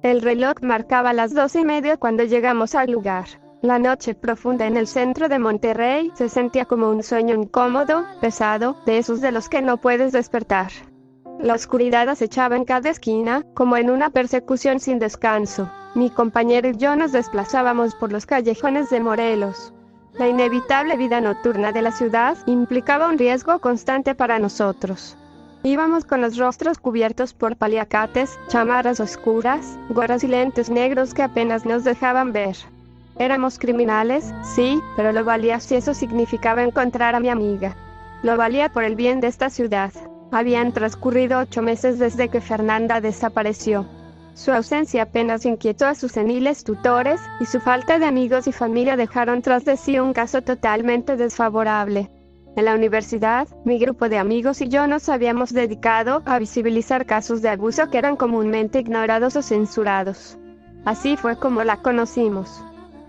El reloj marcaba las 12:30 cuando llegamos al lugar. La noche profunda en el centro de Monterrey se sentía como un sueño incómodo, pesado, de esos de los que no puedes despertar. La oscuridad acechaba en cada esquina, como en una persecución sin descanso. Mi compañero y yo nos desplazábamos por los callejones de Morelos. La inevitable vida nocturna de la ciudad implicaba un riesgo constante para nosotros. Íbamos con los rostros cubiertos por paliacates, chamarras oscuras, gorras y lentes negros que apenas nos dejaban ver. Éramos criminales, sí, pero lo valía si eso significaba encontrar a mi amiga. Lo valía por el bien de esta ciudad. Habían transcurrido 8 meses desde que Fernanda desapareció. Su ausencia apenas inquietó a sus seniles tutores, y su falta de amigos y familia dejaron tras de sí un caso totalmente desfavorable. En la universidad, mi grupo de amigos y yo nos habíamos dedicado a visibilizar casos de abuso que eran comúnmente ignorados o censurados. Así fue como la conocimos.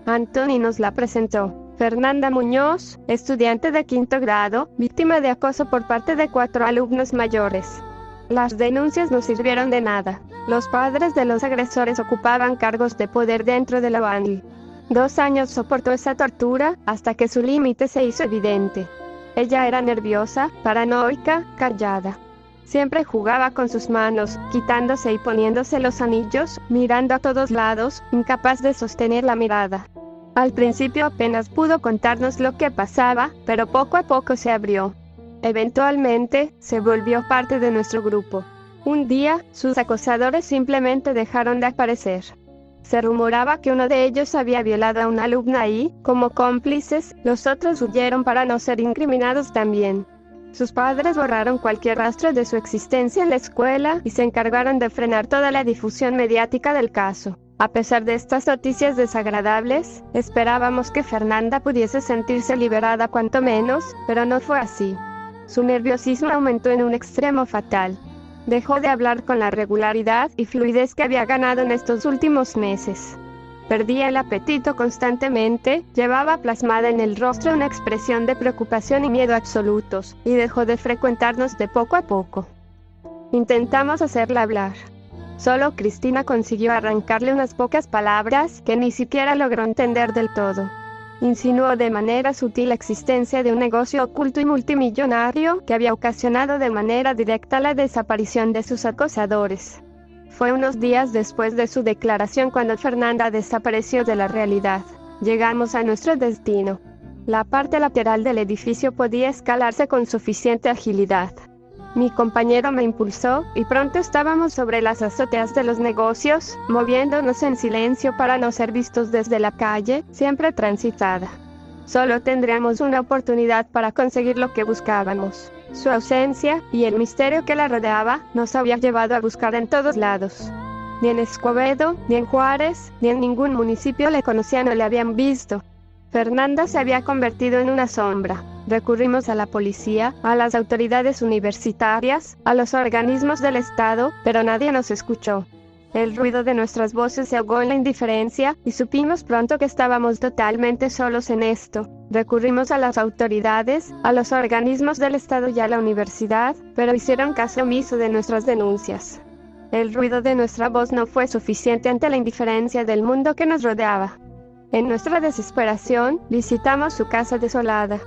Anthony nos la presentó. Fernanda Muñoz, estudiante de 5º grado, víctima de acoso por parte de 4 alumnos mayores. Las denuncias no sirvieron de nada. Los padres de los agresores ocupaban cargos de poder dentro de la UANL. 2 años soportó esa tortura, hasta que su límite se hizo evidente. Ella era nerviosa, paranoica, callada. Siempre jugaba con sus manos, quitándose y poniéndose los anillos, mirando a todos lados, incapaz de sostener la mirada. Al principio apenas pudo contarnos lo que pasaba, pero poco a poco se abrió. Eventualmente, se volvió parte de nuestro grupo. Un día, sus acosadores simplemente dejaron de aparecer. Se rumoraba que uno de ellos había violado a una alumna y, como cómplices, los otros huyeron para no ser incriminados también. Sus padres borraron cualquier rastro de su existencia en la escuela y se encargaron de frenar toda la difusión mediática del caso. A pesar de estas noticias desagradables, esperábamos que Fernanda pudiese sentirse liberada cuanto menos, pero no fue así. Su nerviosismo aumentó en un extremo fatal. Dejó de hablar con la regularidad y fluidez que había ganado en estos últimos meses. Perdía el apetito constantemente, llevaba plasmada en el rostro una expresión de preocupación y miedo absolutos, y dejó de frecuentarnos de poco a poco. Intentamos hacerla hablar. Solo Cristina consiguió arrancarle unas pocas palabras que ni siquiera logró entender del todo. Insinuó de manera sutil la existencia de un negocio oculto y multimillonario que había ocasionado de manera directa la desaparición de sus acosadores. Fue unos días después de su declaración cuando Fernanda desapareció de la realidad. Llegamos a nuestro destino. La parte lateral del edificio podía escalarse con suficiente agilidad. Mi compañero me impulsó, y pronto estábamos sobre las azoteas de los negocios, moviéndonos en silencio para no ser vistos desde la calle, siempre transitada. Solo tendríamos una oportunidad para conseguir lo que buscábamos. Su ausencia, y el misterio que la rodeaba, nos había llevado a buscar en todos lados. Ni en Escobedo, ni en Juárez, ni en ningún municipio le conocían o le habían visto. Fernanda se había convertido en una sombra. Recurrimos a la policía, a las autoridades universitarias, a los organismos del Estado, pero nadie nos escuchó. El ruido de nuestras voces se ahogó en la indiferencia, y supimos pronto que estábamos totalmente solos en esto. Recurrimos a las autoridades, a los organismos del Estado y a la universidad, pero hicieron caso omiso de nuestras denuncias. El ruido de nuestra voz no fue suficiente ante la indiferencia del mundo que nos rodeaba. En nuestra desesperación, visitamos su casa desolada.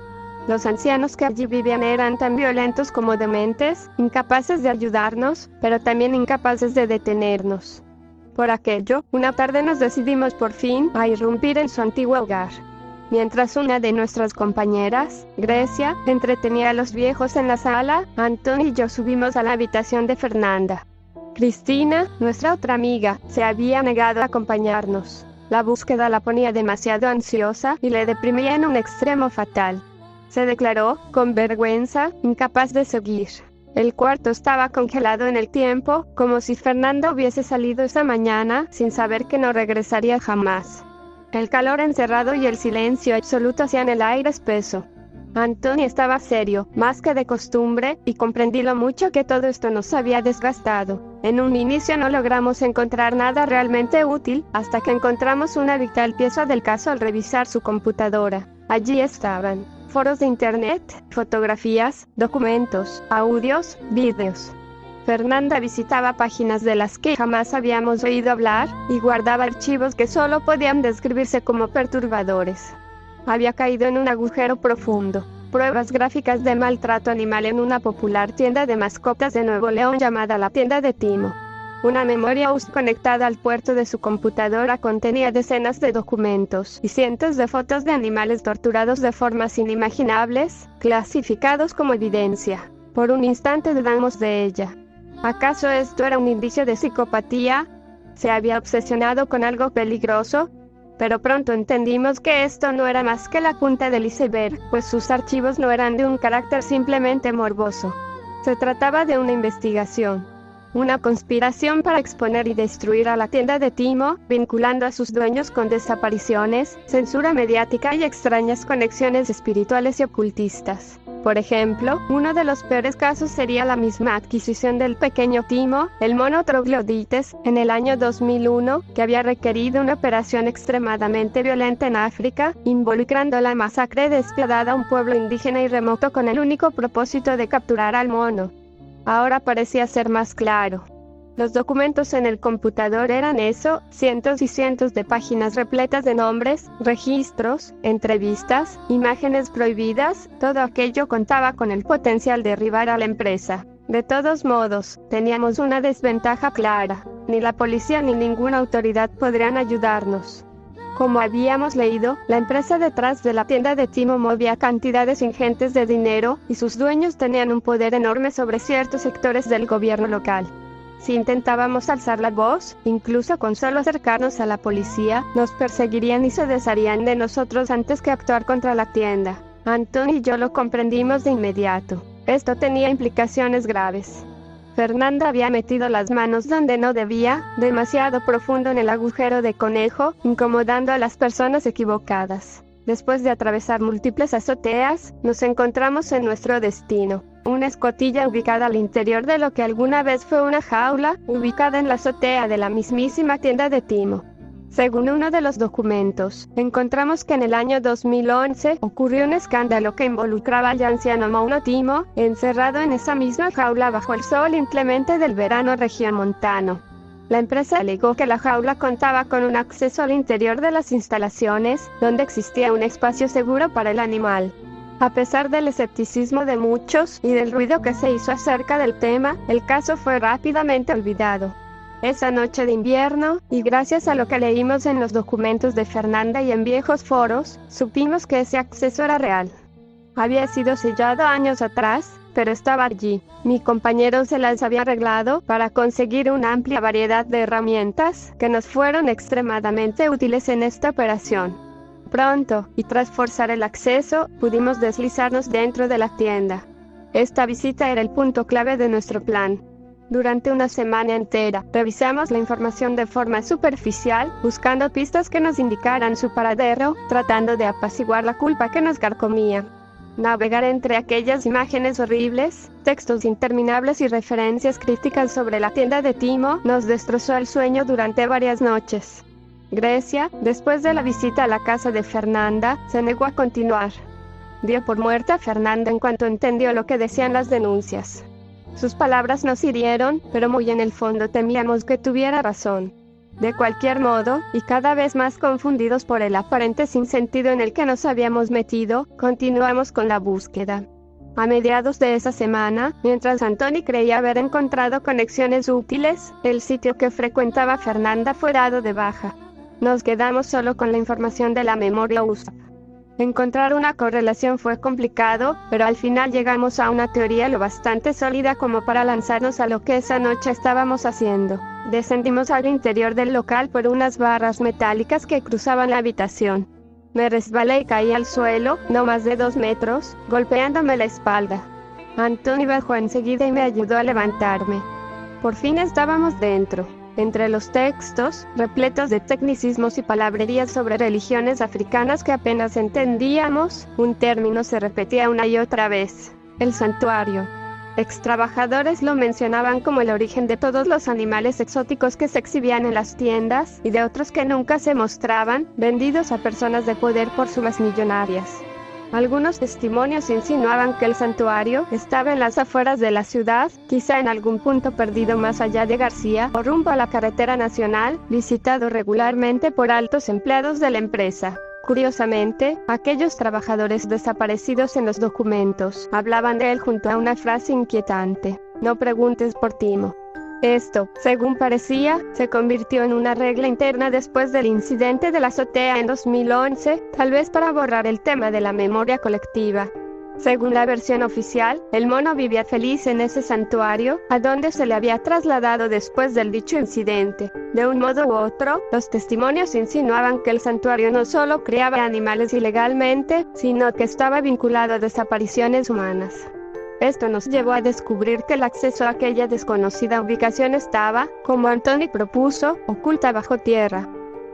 Los ancianos que allí vivían eran tan violentos como dementes, incapaces de ayudarnos, pero también incapaces de detenernos. Por aquello, una tarde nos decidimos por fin a irrumpir en su antiguo hogar. Mientras una de nuestras compañeras, Grecia, entretenía a los viejos en la sala, Anthony y yo subimos a la habitación de Fernanda. Cristina, nuestra otra amiga, se había negado a acompañarnos. La búsqueda la ponía demasiado ansiosa y le deprimía en un extremo fatal. Se declaró, con vergüenza, incapaz de seguir. El cuarto estaba congelado en el tiempo, como si Fernanda hubiese salido esa mañana, sin saber que no regresaría jamás. El calor encerrado y el silencio absoluto hacían el aire espeso. Anthony estaba serio, más que de costumbre, y comprendí lo mucho que todo esto nos había desgastado. En un inicio no logramos encontrar nada realmente útil, hasta que encontramos una vital pieza del caso al revisar su computadora. Allí estaban foros de internet, fotografías, documentos, audios, vídeos. Fernanda visitaba páginas de las que jamás habíamos oído hablar, y guardaba archivos que solo podían describirse como perturbadores. Había caído en un agujero profundo. Pruebas gráficas de maltrato animal en una popular tienda de mascotas de Nuevo León llamada la tienda de Timo. Una memoria USB conectada al puerto de su computadora contenía decenas de documentos y cientos de fotos de animales torturados de formas inimaginables, clasificados como evidencia. Por un instante dudamos de ella. ¿Acaso esto era un indicio de psicopatía? ¿Se había obsesionado con algo peligroso? Pero pronto entendimos que esto no era más que la punta del iceberg, pues sus archivos no eran de un carácter simplemente morboso. Se trataba de una investigación. Una conspiración para exponer y destruir a la tienda de Timo, vinculando a sus dueños con desapariciones, censura mediática y extrañas conexiones espirituales y ocultistas. Por ejemplo, uno de los peores casos sería la misma adquisición del pequeño Timo, el mono troglodites, en el año 2001, que había requerido una operación extremadamente violenta en África, involucrando la masacre despiadada a un pueblo indígena y remoto con el único propósito de capturar al mono. Ahora parecía ser más claro. Los documentos en el computador eran eso, cientos y cientos de páginas repletas de nombres, registros, entrevistas, imágenes prohibidas, todo aquello contaba con el potencial de derribar a la empresa. De todos modos, teníamos una desventaja clara. Ni la policía ni ninguna autoridad podrían ayudarnos. Como habíamos leído, la empresa detrás de la tienda de Timo movía cantidades ingentes de dinero, y sus dueños tenían un poder enorme sobre ciertos sectores del gobierno local. Si intentábamos alzar la voz, incluso con solo acercarnos a la policía, nos perseguirían y se desharían de nosotros antes que actuar contra la tienda. Anton y yo lo comprendimos de inmediato. Esto tenía implicaciones graves. Fernanda había metido las manos donde no debía, demasiado profundo en el agujero de conejo, incomodando a las personas equivocadas. Después de atravesar múltiples azoteas, nos encontramos en nuestro destino. Una escotilla ubicada al interior de lo que alguna vez fue una jaula, ubicada en la azotea de la mismísima tienda de Timo. Según uno de los documentos, encontramos que en el año 2011 ocurrió un escándalo que involucraba al anciano mono Timo, encerrado en esa misma jaula bajo el sol inclemente del verano regiomontano. La empresa alegó que la jaula contaba con un acceso al interior de las instalaciones, donde existía un espacio seguro para el animal. A pesar del escepticismo de muchos y del ruido que se hizo acerca del tema, el caso fue rápidamente olvidado. Esa noche de invierno, y gracias a lo que leímos en los documentos de Fernanda y en viejos foros, supimos que ese acceso era real. Había sido sellado años atrás, pero estaba allí. Mi compañero se las había arreglado para conseguir una amplia variedad de herramientas que nos fueron extremadamente útiles en esta operación. Pronto, y tras forzar el acceso, pudimos deslizarnos dentro de la tienda. Esta visita era el punto clave de nuestro plan. Durante una semana entera, revisamos la información de forma superficial, buscando pistas que nos indicaran su paradero, tratando de apaciguar la culpa que nos carcomía. Navegar entre aquellas imágenes horribles, textos interminables y referencias críticas sobre la tienda de Timo nos destrozó el sueño durante varias noches. Grecia, después de la visita a la casa de Fernanda, se negó a continuar. Dio por muerta a Fernanda en cuanto entendió lo que decían las denuncias. Sus palabras nos hirieron, pero muy en el fondo temíamos que tuviera razón. De cualquier modo, y cada vez más confundidos por el aparente sinsentido en el que nos habíamos metido, continuamos con la búsqueda. A mediados de esa semana, mientras Antoni creía haber encontrado conexiones útiles, el sitio que frecuentaba Fernanda fue dado de baja. Nos quedamos solo con la información de la memoria USB. Encontrar una correlación fue complicado, pero al final llegamos a una teoría lo bastante sólida como para lanzarnos a lo que esa noche estábamos haciendo. Descendimos al interior del local por unas barras metálicas que cruzaban la habitación. Me resbalé y caí al suelo, no más de 2 metros, golpeándome la espalda. Antoni bajó enseguida y me ayudó a levantarme. Por fin estábamos dentro. Entre los textos, repletos de tecnicismos y palabrerías sobre religiones africanas que apenas entendíamos, un término se repetía una y otra vez: el santuario. Extrabajadores lo mencionaban como el origen de todos los animales exóticos que se exhibían en las tiendas, y de otros que nunca se mostraban, vendidos a personas de poder por sumas millonarias. Algunos testimonios insinuaban que el santuario estaba en las afueras de la ciudad, quizá en algún punto perdido más allá de García o rumbo a la carretera nacional, visitado regularmente por altos empleados de la empresa. Curiosamente, aquellos trabajadores desaparecidos en los documentos hablaban de él junto a una frase inquietante: "No preguntes por Timo". Esto, según parecía, se convirtió en una regla interna después del incidente de la azotea en 2011, tal vez para borrar el tema de la memoria colectiva. Según la versión oficial, el mono vivía feliz en ese santuario, a donde se le había trasladado después del dicho incidente. De un modo u otro, los testimonios insinuaban que el santuario no solo criaba animales ilegalmente, sino que estaba vinculado a desapariciones humanas. Esto nos llevó a descubrir que el acceso a aquella desconocida ubicación estaba, como Antoni propuso, oculta bajo tierra.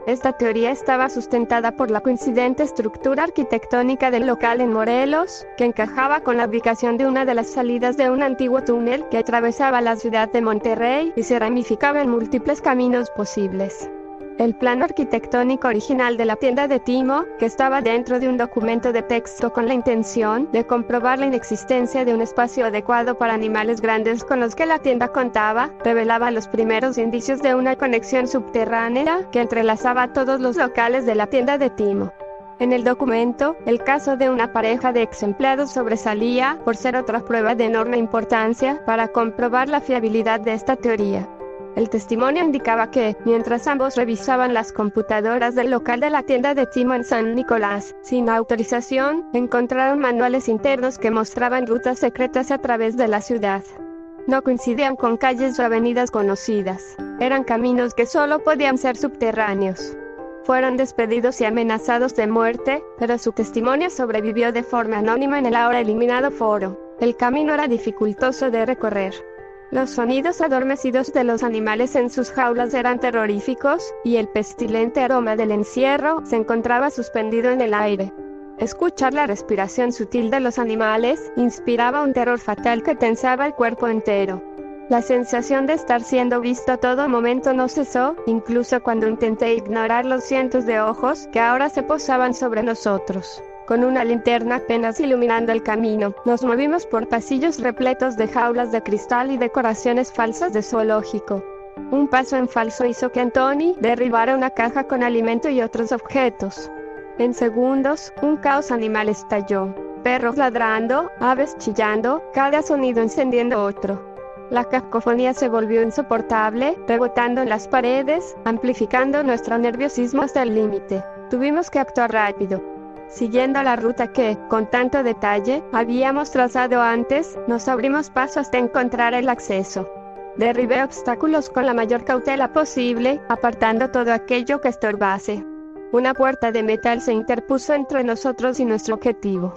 Esta teoría estaba sustentada por la coincidente estructura arquitectónica del local en Morelos, que encajaba con la ubicación de una de las salidas de un antiguo túnel que atravesaba la ciudad de Monterrey y se ramificaba en múltiples caminos posibles. El plano arquitectónico original de la tienda de Timo, que estaba dentro de un documento de texto con la intención de comprobar la inexistencia de un espacio adecuado para animales grandes con los que la tienda contaba, revelaba los primeros indicios de una conexión subterránea que entrelazaba todos los locales de la tienda de Timo. En el documento, el caso de una pareja de ex empleados sobresalía por ser otra prueba de enorme importancia para comprobar la fiabilidad de esta teoría. El testimonio indicaba que, mientras ambos revisaban las computadoras del local de la tienda de Timo en San Nicolás, sin autorización, encontraron manuales internos que mostraban rutas secretas a través de la ciudad. No coincidían con calles o avenidas conocidas. Eran caminos que solo podían ser subterráneos. Fueron despedidos y amenazados de muerte, pero su testimonio sobrevivió de forma anónima en el ahora eliminado foro. El camino era dificultoso de recorrer. Los sonidos adormecidos de los animales en sus jaulas eran terroríficos, y el pestilente aroma del encierro se encontraba suspendido en el aire. Escuchar la respiración sutil de los animales inspiraba un terror fatal que tensaba el cuerpo entero. La sensación de estar siendo visto a todo momento no cesó, incluso cuando intenté ignorar los cientos de ojos que ahora se posaban sobre nosotros. Con una linterna apenas iluminando el camino, nos movimos por pasillos repletos de jaulas de cristal y decoraciones falsas de zoológico. Un paso en falso hizo que Antoni derribara una caja con alimento y otros objetos. En segundos, un caos animal estalló. Perros ladrando, aves chillando, cada sonido encendiendo otro. La cacofonía se volvió insoportable, rebotando en las paredes, amplificando nuestro nerviosismo hasta el límite. Tuvimos que actuar rápido. Siguiendo la ruta que, con tanto detalle, habíamos trazado antes, nos abrimos paso hasta encontrar el acceso. Derribé obstáculos con la mayor cautela posible, apartando todo aquello que estorbase. Una puerta de metal se interpuso entre nosotros y nuestro objetivo.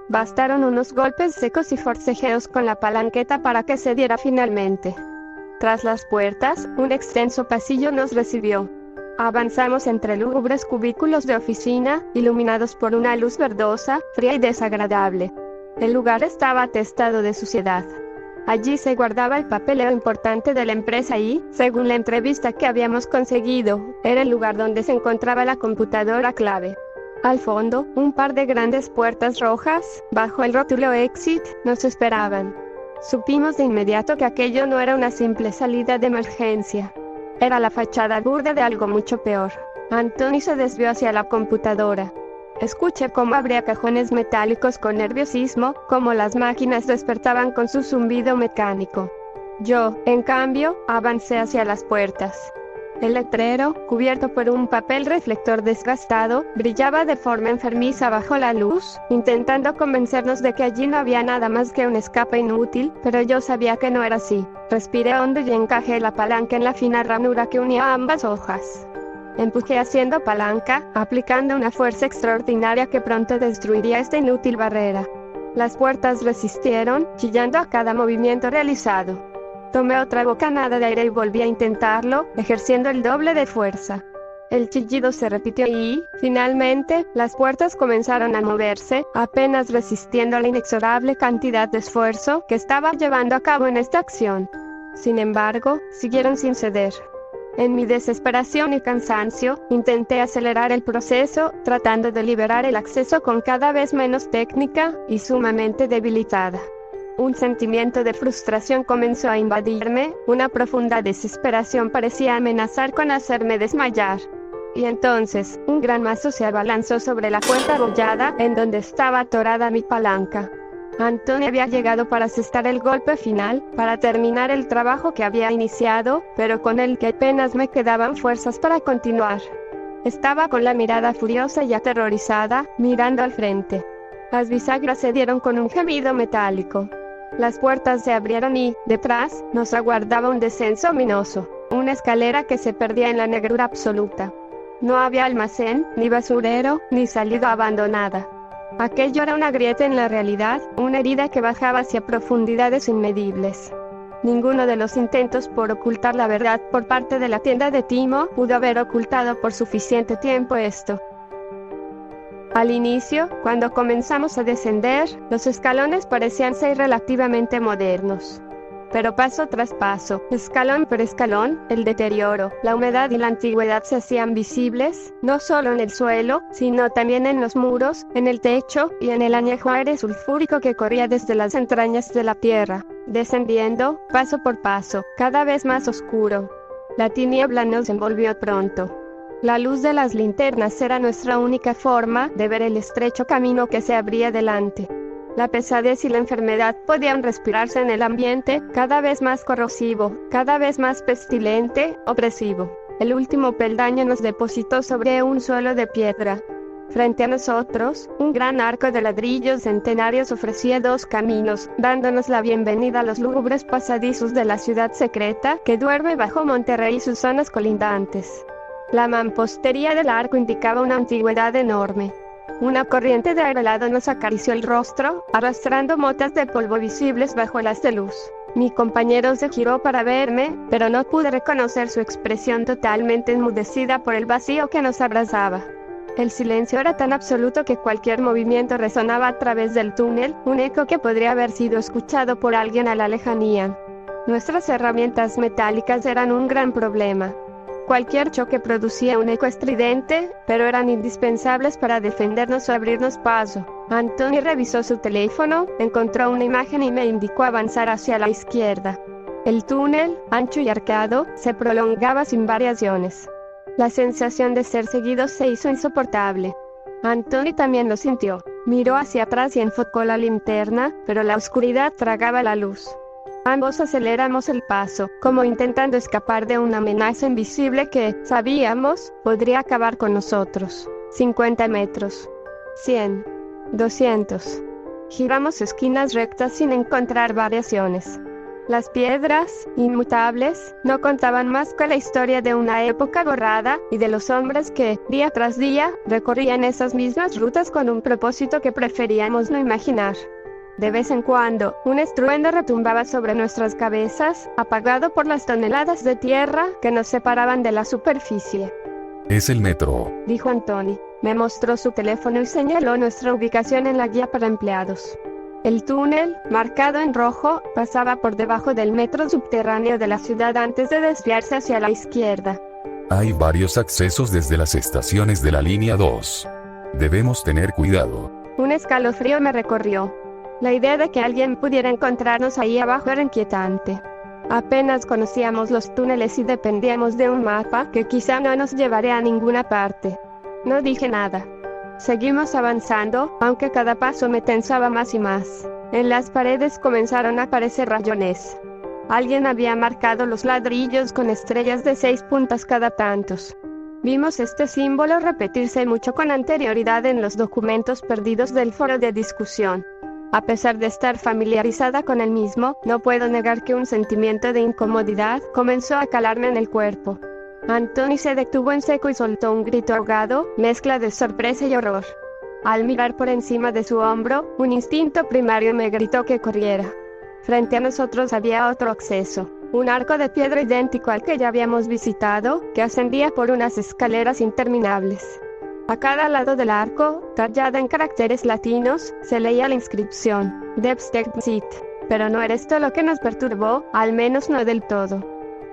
Bastaron unos golpes secos y forcejeos con la palanqueta para que se diera finalmente. Tras las puertas, un extenso pasillo nos recibió. Avanzamos entre lúgubres cubículos de oficina, iluminados por una luz verdosa, fría y desagradable. El lugar estaba atestado de suciedad. Allí se guardaba el papeleo importante de la empresa y, según la entrevista que habíamos conseguido, era el lugar donde se encontraba la computadora clave. Al fondo, un par de grandes puertas rojas, bajo el rótulo Exit, nos esperaban. Supimos de inmediato que aquello no era una simple salida de emergencia. Era la fachada burda de algo mucho peor. Antoni se desvió hacia la computadora. Escuché cómo abría cajones metálicos con nerviosismo, cómo las máquinas despertaban con su zumbido mecánico. Yo, en cambio, avancé hacia las puertas. El letrero, cubierto por un papel reflector desgastado, brillaba de forma enfermiza bajo la luz, intentando convencernos de que allí no había nada más que un escape inútil, pero yo sabía que no era así. Respiré hondo y encajé la palanca en la fina ranura que unía ambas hojas. Empujé haciendo palanca, aplicando una fuerza extraordinaria que pronto destruiría esta inútil barrera. Las puertas resistieron, chillando a cada movimiento realizado. Tomé otra bocanada de aire y volví a intentarlo, ejerciendo el doble de fuerza. El chillido se repitió y, finalmente, las puertas comenzaron a moverse, apenas resistiendo la inexorable cantidad de esfuerzo que estaba llevando a cabo en esta acción. Sin embargo, siguieron sin ceder. En mi desesperación y cansancio, intenté acelerar el proceso, tratando de liberar el acceso con cada vez menos técnica, y sumamente debilitada. Un sentimiento de frustración comenzó a invadirme, una profunda desesperación parecía amenazar con hacerme desmayar. Y entonces, un gran mazo se abalanzó sobre la cuerda abollada, en donde estaba atorada mi palanca. Anthony había llegado para asestar el golpe final, para terminar el trabajo que había iniciado, pero con el que apenas me quedaban fuerzas para continuar. Estaba con la mirada furiosa y aterrorizada, mirando al frente. Las bisagras se dieron con un gemido metálico. Las puertas se abrieron y, detrás, nos aguardaba un descenso ominoso, una escalera que se perdía en la negrura absoluta. No había almacén, ni basurero, ni salida abandonada. Aquello era una grieta en la realidad, una herida que bajaba hacia profundidades inmedibles. Ninguno de los intentos por ocultar la verdad por parte de la tienda de Timo pudo haber ocultado por suficiente tiempo esto. Al inicio, cuando comenzamos a descender, los escalones parecían ser relativamente modernos. Pero paso tras paso, escalón por escalón, el deterioro, la humedad y la antigüedad se hacían visibles, no solo en el suelo, sino también en los muros, en el techo, y en el añejo aire sulfúrico que corría desde las entrañas de la tierra, descendiendo, paso por paso, cada vez más oscuro. La tiniebla nos envolvió pronto. La luz de las linternas era nuestra única forma de ver el estrecho camino que se abría delante. La pesadez y la enfermedad podían respirarse en el ambiente, cada vez más corrosivo, cada vez más pestilente, opresivo. El último peldaño nos depositó sobre un suelo de piedra. Frente a nosotros, un gran arco de ladrillos centenarios ofrecía dos caminos, dándonos la bienvenida a los lúgubres pasadizos de la ciudad secreta que duerme bajo Monterrey y sus zonas colindantes. La mampostería del arco indicaba una antigüedad enorme. Una corriente de aire helado nos acarició el rostro, arrastrando motas de polvo visibles bajo el haz de luz. Mi compañero se giró para verme, pero no pude reconocer su expresión totalmente enmudecida por el vacío que nos abrazaba. El silencio era tan absoluto que cualquier movimiento resonaba a través del túnel, un eco que podría haber sido escuchado por alguien a la lejanía. Nuestras herramientas metálicas eran un gran problema. Cualquier choque producía un eco estridente, pero eran indispensables para defendernos o abrirnos paso. Anthony revisó su teléfono, encontró una imagen y me indicó avanzar hacia la izquierda. El túnel, ancho y arcado, se prolongaba sin variaciones. La sensación de ser seguido se hizo insoportable. Anthony también lo sintió. Miró hacia atrás y enfocó la linterna, pero la oscuridad tragaba la luz. Ambos aceleramos el paso, como intentando escapar de una amenaza invisible que, sabíamos, podría acabar con nosotros. 50 metros. 100. 200. Giramos esquinas rectas sin encontrar variaciones. Las piedras, inmutables, no contaban más que la historia de una época borrada, y de los hombres que, día tras día, recorrían esas mismas rutas con un propósito que preferíamos no imaginar. De vez en cuando, un estruendo retumbaba sobre nuestras cabezas, apagado por las toneladas de tierra que nos separaban de la superficie. Es el metro, dijo Anthony. Me mostró su teléfono y señaló nuestra ubicación en la guía para empleados. El túnel, marcado en rojo, pasaba por debajo del metro subterráneo de la ciudad antes de desviarse hacia la izquierda. Hay varios accesos desde las estaciones de la línea 2. Debemos tener cuidado. Un escalofrío me recorrió. La idea de que alguien pudiera encontrarnos ahí abajo era inquietante. Apenas conocíamos los túneles y dependíamos de un mapa que quizá no nos llevaría a ninguna parte. No dije nada. Seguimos avanzando, aunque cada paso me tensaba más y más. En las paredes comenzaron a aparecer rayones. Alguien había marcado los ladrillos con estrellas de 6 puntas cada tantos. Vimos este símbolo repetirse mucho con anterioridad en los documentos perdidos del foro de discusión. A pesar de estar familiarizada con el mismo, no puedo negar que un sentimiento de incomodidad comenzó a calarme en el cuerpo. Anthony se detuvo en seco y soltó un grito ahogado, mezcla de sorpresa y horror. Al mirar por encima de su hombro, un instinto primario me gritó que corriera. Frente a nosotros había otro acceso, un arco de piedra idéntico al que ya habíamos visitado, que ascendía por unas escaleras interminables. A cada lado del arco, tallada en caracteres latinos, se leía la inscripción, Debstexit. Pero no era esto lo que nos perturbó, al menos no del todo.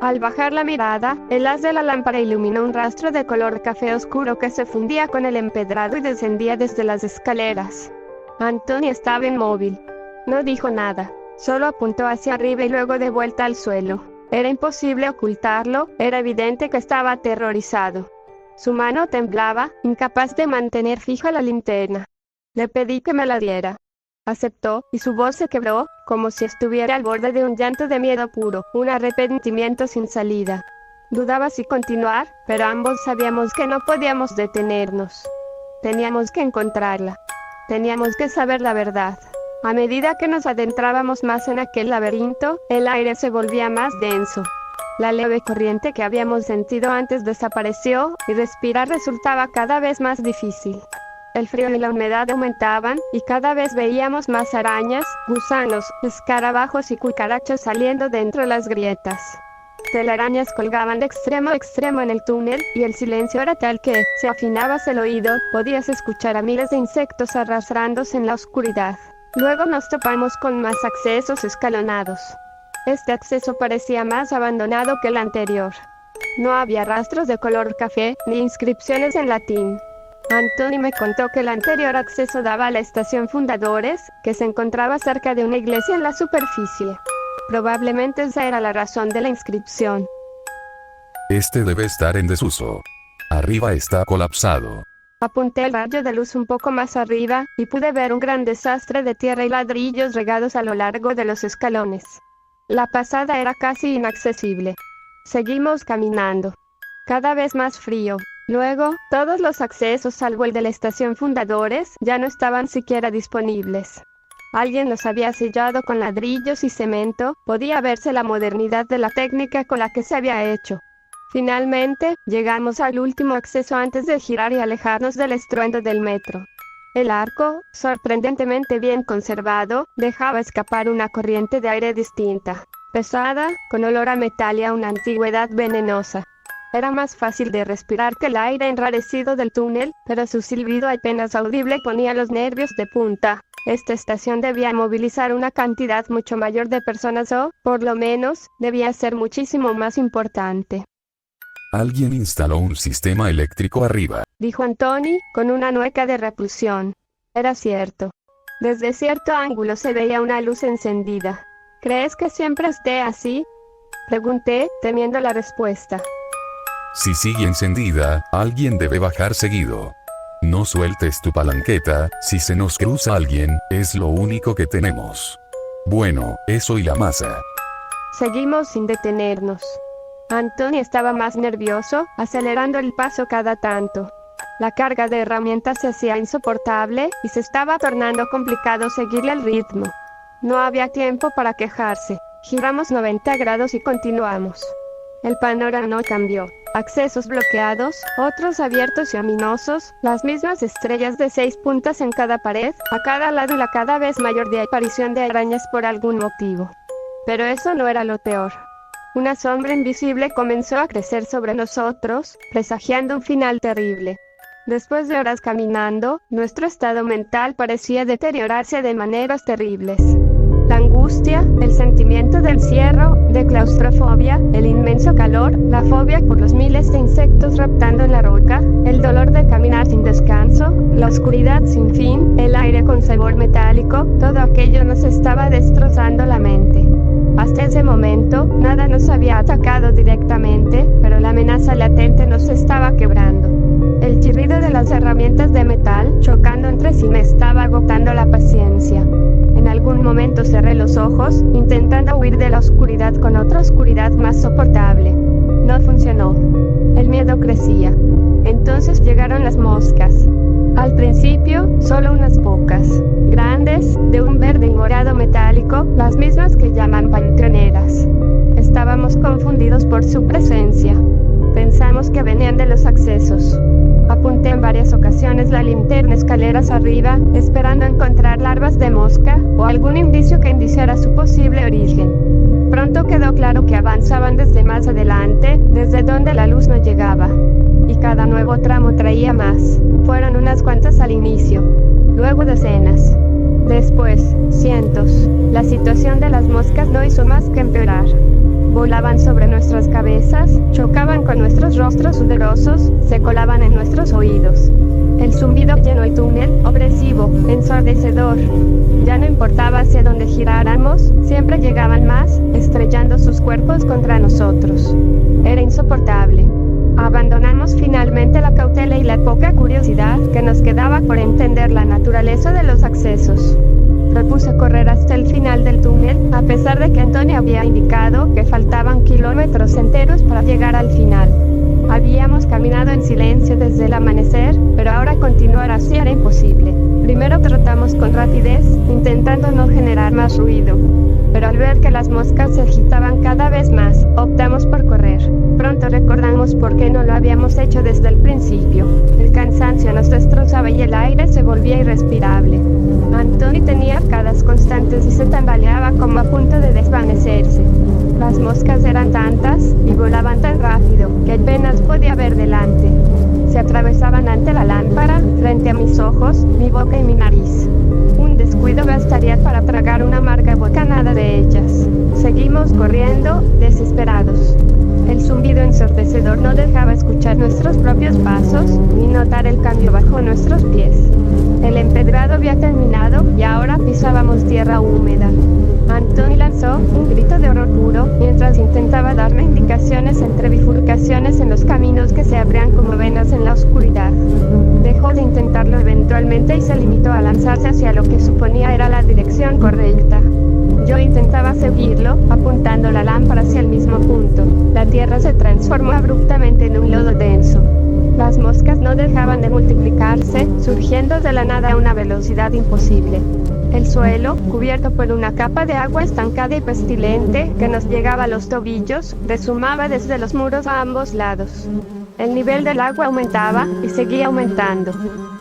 Al bajar la mirada, el haz de la lámpara iluminó un rastro de color café oscuro que se fundía con el empedrado y descendía desde las escaleras. Anthony estaba inmóvil. No dijo nada, solo apuntó hacia arriba y luego de vuelta al suelo. Era imposible ocultarlo, era evidente que estaba aterrorizado. Su mano temblaba, incapaz de mantener fija la linterna. Le pedí que me la diera. Aceptó, y su voz se quebró, como si estuviera al borde de un llanto de miedo puro, un arrepentimiento sin salida. Dudaba si continuar, pero ambos sabíamos que no podíamos detenernos. Teníamos que encontrarla. Teníamos que saber la verdad. A medida que nos adentrábamos más en aquel laberinto, el aire se volvía más denso. La leve corriente que habíamos sentido antes desapareció, y respirar resultaba cada vez más difícil. El frío y la humedad aumentaban, y cada vez veíamos más arañas, gusanos, escarabajos y cucarachas saliendo de entre las grietas. Telarañas colgaban de extremo a extremo en el túnel, y el silencio era tal que, si afinabas el oído, podías escuchar a miles de insectos arrastrándose en la oscuridad. Luego nos topamos con más accesos escalonados. Este acceso parecía más abandonado que el anterior. No había rastros de color café, ni inscripciones en latín. Anthony me contó que el anterior acceso daba a la estación Fundadores, que se encontraba cerca de una iglesia en la superficie. Probablemente esa era la razón de la inscripción. Este debe estar en desuso. Arriba está colapsado. Apunté el rayo de luz un poco más arriba, y pude ver un gran desastre de tierra y ladrillos regados a lo largo de los escalones. La pasada era casi inaccesible. Seguimos caminando. Cada vez más frío. Luego, todos los accesos salvo el de la estación Fundadores ya no estaban siquiera disponibles. Alguien los había sellado con ladrillos y cemento, podía verse la modernidad de la técnica con la que se había hecho. Finalmente, llegamos al último acceso antes de girar y alejarnos del estruendo del metro. El arco, sorprendentemente bien conservado, dejaba escapar una corriente de aire distinta, pesada, con olor a metal y a una antigüedad venenosa. Era más fácil de respirar que el aire enrarecido del túnel, pero su silbido apenas audible ponía los nervios de punta. Esta estación debía movilizar una cantidad mucho mayor de personas o, por lo menos, debía ser muchísimo más importante. Alguien instaló un sistema eléctrico arriba, dijo Anthony, con una mueca de repulsión. Era cierto. Desde cierto ángulo se veía una luz encendida. ¿Crees que siempre esté así? Pregunté, temiendo la respuesta. Si sigue encendida, alguien debe bajar seguido. No sueltes tu palanqueta, si se nos cruza alguien, es lo único que tenemos. Bueno, eso y la masa. Seguimos sin detenernos. Anthony estaba más nervioso, acelerando el paso cada tanto. La carga de herramientas se hacía insoportable, y se estaba tornando complicado seguirle el ritmo. No había tiempo para quejarse. Giramos 90 grados y continuamos. El panorama no cambió. Accesos bloqueados, otros abiertos y ominosos, las mismas estrellas de 6 puntas en cada pared, a cada lado y la cada vez mayor de aparición de arañas por algún motivo. Pero eso no era lo peor. Una sombra invisible comenzó a crecer sobre nosotros, presagiando un final terrible. Después de horas caminando, nuestro estado mental parecía deteriorarse de maneras terribles. La angustia, el sentimiento de encierro, de claustrofobia, el inmenso calor, la fobia por los miles de insectos raptando en la roca, el dolor de caminar sin descanso, la oscuridad sin fin, el aire con sabor metálico, todo aquello nos estaba destrozando la mente. Hasta ese momento, nada nos había atacado directamente, pero la amenaza latente nos estaba quebrando. El chirrido de las herramientas de metal, chocando entre sí, me estaba agotando la paciencia. En algún momento cerré los ojos, intentando huir de la oscuridad con otra oscuridad más soportable. No funcionó. El miedo crecía. Entonces llegaron las moscas. Al principio, solo unas pocas. Grandes, de un verde y morado metálico, las mismas que llaman panteoneras. Estábamos confundidos por su presencia. Pensamos que venían de los accesos. Apunté en varias ocasiones la linterna escaleras arriba, esperando encontrar larvas de mosca, o algún indicio que indiciara su posible origen. Pronto quedó claro que avanzaban desde más adelante, desde donde la luz no llegaba. Y cada nuevo tramo traía más. Fueron unas cuantas al inicio. Luego decenas. Después, cientos. La situación de las moscas no hizo más que empeorar. Volaban sobre nuestras cabezas, chocaban con nuestros rostros sudorosos, se colaban en nuestros oídos. El zumbido llenó el túnel, opresivo, ensordecedor. Ya no importaba hacia dónde giráramos, siempre llegaban más, estrellando sus cuerpos contra nosotros. Era insoportable. Abandonamos finalmente la cautela y la poca curiosidad que nos quedaba por entender la naturaleza de los accesos. Propuse correr hasta el final del túnel, a pesar de que Antonio había indicado que faltaban kilómetros enteros para llegar al final. Habíamos caminado en silencio desde el amanecer, pero ahora continuar así era imposible. Primero trotamos con rapidez, intentando no generar más ruido. Pero al ver que las moscas se agitaban cada vez más, optamos por correr. Pronto recordamos por qué no lo habíamos hecho desde el principio. El cansancio nos destrozaba y el aire se volvía irrespirable. Anthony tenía arcadas constantes y se tambaleaba como a punto de desvanecerse. Las moscas eran tantas y volaban tan rápido que apenas podía ver delante. Se atravesaban ante la lámpara, frente a mis ojos, mi boca y mi nariz. Un descuido bastaría para tragar una amarga bocanada de ellas. Seguimos corriendo, desesperados. El zumbido ensordecedor no dejaba escuchar nuestros propios pasos, ni notar el cambio bajo nuestros pies. El empedrado había terminado y ahora pisábamos tierra húmeda. Anthony lanzó un grito de horror puro mientras intentaba darme indicaciones entre bifurcaciones en los caminos que se abrían como venas en la oscuridad. Dejó de intentarlo eventualmente y se limitó a lanzarse hacia lo que suponía era la dirección correcta. Yo intentaba seguirlo, apuntando la lámpara hacia el mismo punto. La tierra se transformó abruptamente en un lodo denso. Las moscas no dejaban de multiplicarse, surgiendo de la nada a una velocidad imposible. El suelo, cubierto por una capa de agua estancada y pestilente que nos llegaba a los tobillos, resumaba desde los muros a ambos lados. El nivel del agua aumentaba y seguía aumentando.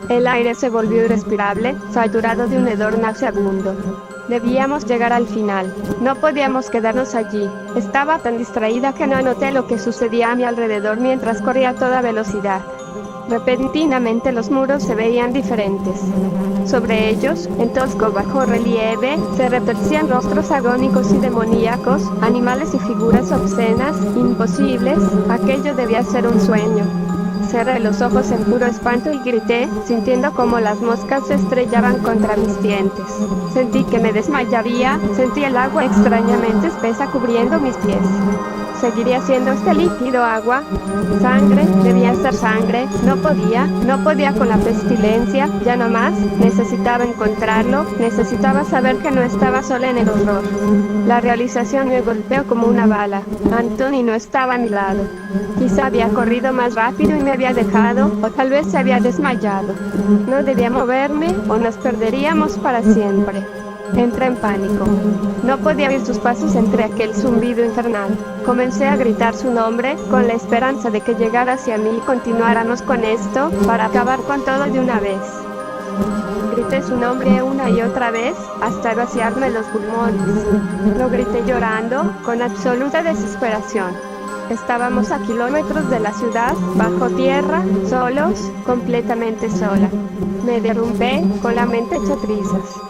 El aire se volvió irrespirable, saturado de un hedor nauseabundo. Debíamos llegar al final. No podíamos quedarnos allí. Estaba tan distraída que no noté lo que sucedía a mi alrededor mientras corría a toda velocidad. Repentinamente los muros se veían diferentes. Sobre ellos, en tosco bajo relieve, se retorcían rostros agónicos y demoníacos, animales y figuras obscenas, imposibles. Aquello debía ser un sueño. Cerré los ojos en puro espanto y grité, sintiendo como las moscas se estrellaban contra mis dientes. Sentí que me desmayaría, sentí el agua extrañamente espesa cubriendo mis pies. ¿Seguiría siendo este líquido agua? Sangre, debía ser sangre, no podía con la pestilencia, ya no más, necesitaba encontrarlo, necesitaba saber que no estaba sola en el horror. La realización me golpeó como una bala. Anthony no estaba a mi lado. Quizá había corrido más rápido y me había dejado, o tal vez se había desmayado. No debía moverme o nos perderíamos para siempre. Entré en pánico. No podía oír sus pasos entre aquel zumbido infernal. Comencé a gritar su nombre, con la esperanza de que llegara hacia mí y continuáramos con esto, para acabar con todo de una vez. Grité su nombre una y otra vez, hasta vaciarme los pulmones. Lo grité llorando, con absoluta desesperación. Estábamos a kilómetros de la ciudad, bajo tierra, solos, completamente sola. Me derrumbé, con la mente hecha trizas.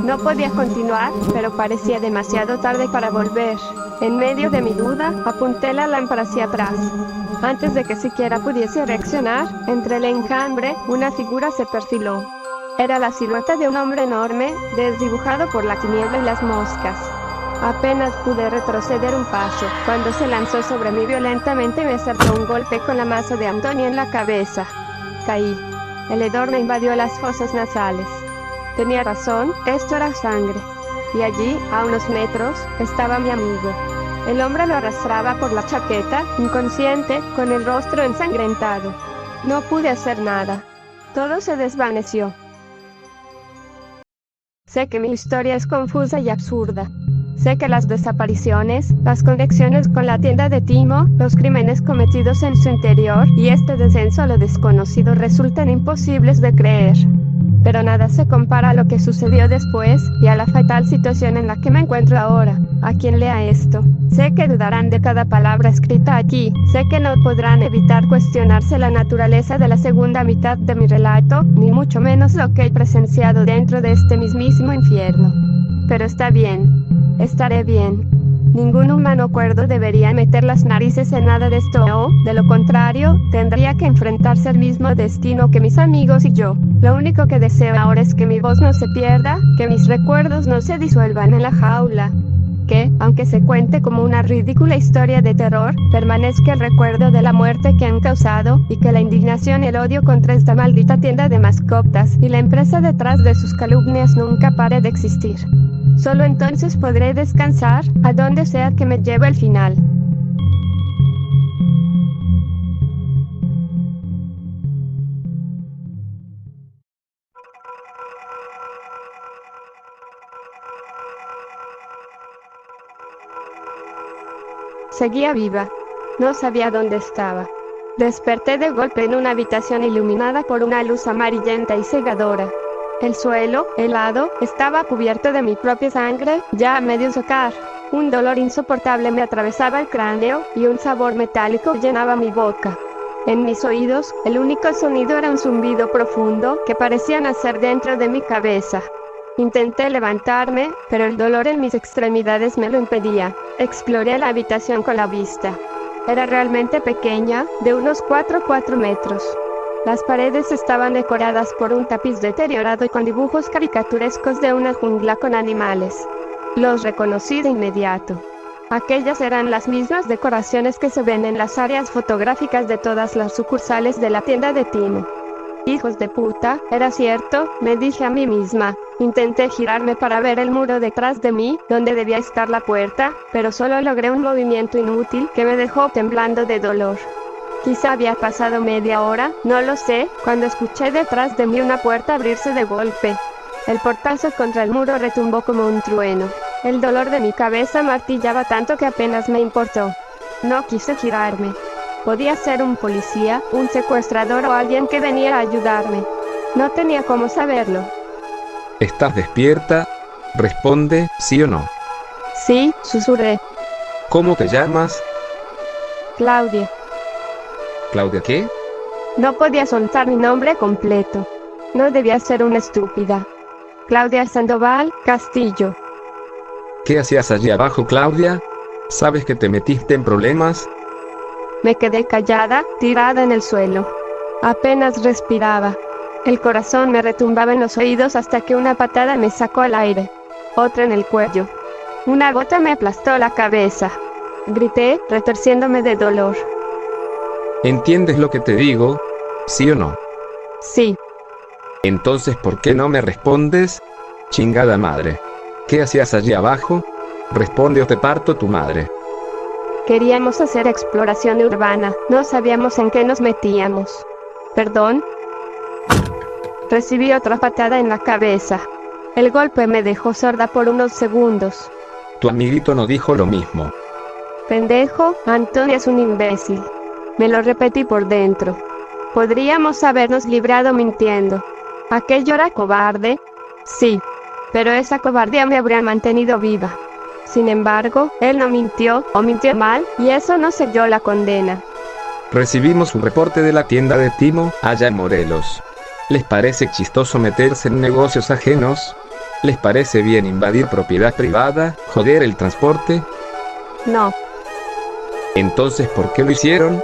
No podía continuar, pero parecía demasiado tarde para volver. En medio de mi duda, apunté la lámpara hacia atrás. Antes de que siquiera pudiese reaccionar, entre el enjambre, una figura se perfiló. Era la silueta de un hombre enorme, desdibujado por la tiniebla y las moscas. Apenas pude retroceder un paso, cuando se lanzó sobre mí violentamente y me acertó un golpe con la masa de Antonio en la cabeza. Caí. El hedor me invadió las fosas nasales. Tenía razón, esto era sangre. Y allí, a unos metros, estaba mi amigo. El hombre lo arrastraba por la chaqueta, inconsciente, con el rostro ensangrentado. No pude hacer nada. Todo se desvaneció. Sé que mi historia es confusa y absurda. Sé que las desapariciones, las conexiones con la tienda de Timo, los crímenes cometidos en su interior y este descenso a lo desconocido resultan imposibles de creer. Pero nada se compara a lo que sucedió después y a la fatal situación en la que me encuentro ahora. A quien lea esto, sé que dudarán de cada palabra escrita aquí, sé que no podrán evitar cuestionarse la naturaleza de la segunda mitad de mi relato, ni mucho menos lo que he presenciado dentro de este mismísimo infierno. Pero está bien, estaré bien. Ningún humano cuerdo debería meter las narices en nada de esto o, de lo contrario, tendría que enfrentarse al mismo destino que mis amigos y yo. Lo único que deseo ahora es que mi voz no se pierda, que mis recuerdos no se disuelvan en la jaula. Que, aunque se cuente como una ridícula historia de terror, permanezca el recuerdo de la muerte que han causado, y que la indignación y el odio contra esta maldita tienda de mascotas y la empresa detrás de sus calumnias nunca pare de existir. Solo entonces podré descansar, a donde sea que me lleve el final. Seguía viva. No sabía dónde estaba. Desperté de golpe en una habitación iluminada por una luz amarillenta y cegadora. El suelo, helado, estaba cubierto de mi propia sangre, ya a medio secar. Un dolor insoportable me atravesaba el cráneo, y un sabor metálico llenaba mi boca. En mis oídos, el único sonido era un zumbido profundo que parecía nacer dentro de mi cabeza. Intenté levantarme, pero el dolor en mis extremidades me lo impedía. Exploré la habitación con la vista. Era realmente pequeña, de unos 4 metros. Las paredes estaban decoradas por un tapiz deteriorado y con dibujos caricaturescos de una jungla con animales. Los reconocí de inmediato. Aquellas eran las mismas decoraciones que se ven en las áreas fotográficas de todas las sucursales de la tienda de Timo. Hijos de puta, era cierto, me dije a mí misma. Intenté girarme para ver el muro detrás de mí, donde debía estar la puerta, pero solo logré un movimiento inútil que me dejó temblando de dolor. Quizá había pasado media hora, no lo sé, cuando escuché detrás de mí una puerta abrirse de golpe. El portazo contra el muro retumbó como un trueno. El dolor de mi cabeza martillaba tanto que apenas me importó. No quise girarme. Podía ser un policía, un secuestrador o alguien que venía a ayudarme. No tenía cómo saberlo. ¿Estás despierta? Responde, ¿sí o no? Sí, susurré. ¿Cómo te llamas? Claudia. ¿Claudia qué? No podía soltar mi nombre completo. No debía ser una estúpida. Claudia Sandoval Castillo. ¿Qué hacías allí abajo, Claudia? ¿Sabes que te metiste en problemas? Me quedé callada, tirada en el suelo. Apenas respiraba. El corazón me retumbaba en los oídos hasta que una patada me sacó al aire. Otra en el cuello. Una gota me aplastó la cabeza. Grité, retorciéndome de dolor. ¿Entiendes lo que te digo? ¿Sí o no? Sí. Entonces, ¿por qué no me respondes? Chingada madre. ¿Qué hacías allí abajo? Responde o te parto tu madre. Queríamos hacer exploración urbana, no sabíamos en qué nos metíamos. ¿Perdón? Recibí otra patada en la cabeza. El golpe me dejó sorda por unos segundos. Tu amiguito no dijo lo mismo. Pendejo, Antonio es un imbécil. Me lo repetí por dentro. Podríamos habernos librado mintiendo. ¿Aquello era cobarde? Sí. Pero esa cobardía me habría mantenido viva. Sin embargo, él no mintió, o mintió mal, y eso no selló la condena. Recibimos un reporte de la tienda de Timo, allá en Morelos. ¿Les parece chistoso meterse en negocios ajenos? ¿Les parece bien invadir propiedad privada, joder el transporte? No. Entonces, ¿por qué lo hicieron?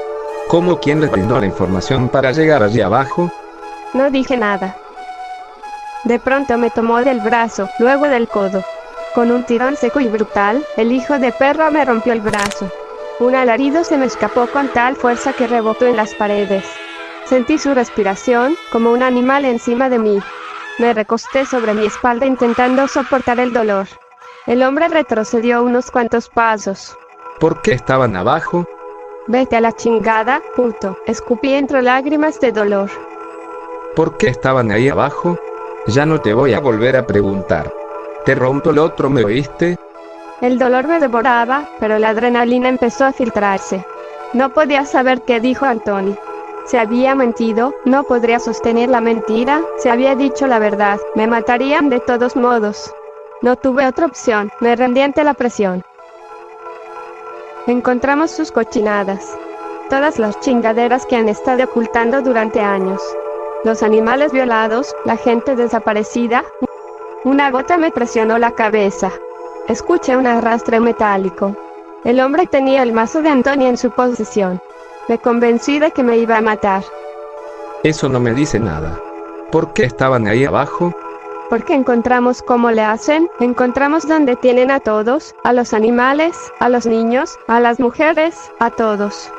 ¿Cómo quién les brindó la información para llegar allí abajo? No dije nada. De pronto me tomó del brazo, luego del codo. Con un tirón seco y brutal, el hijo de perra me rompió el brazo. Un alarido se me escapó con tal fuerza que rebotó en las paredes. Sentí su respiración, como un animal encima de mí. Me recosté sobre mi espalda intentando soportar el dolor. El hombre retrocedió unos cuantos pasos. ¿Por qué estaban abajo? Vete a la chingada, puto, escupí entre lágrimas de dolor. ¿Por qué estaban ahí abajo? Ya no te voy a volver a preguntar. Te rompo el otro, ¿me oíste? El dolor me devoraba, pero la adrenalina empezó a filtrarse. No podía saber qué dijo Anthony. Se había mentido, no podría sostener la mentira, se había dicho la verdad, me matarían de todos modos. No tuve otra opción, me rendí ante la presión. Encontramos sus cochinadas. Todas las chingaderas que han estado ocultando durante años. Los animales violados, la gente desaparecida. Una gota me presionó la cabeza. Escuché un arrastre metálico. El hombre tenía el mazo de Antonia en su posesión. Me convencí de que me iba a matar. Eso no me dice nada. ¿Por qué estaban ahí abajo? Porque encontramos cómo le hacen, encontramos donde tienen a todos, a los animales, a los niños, a las mujeres, a todos.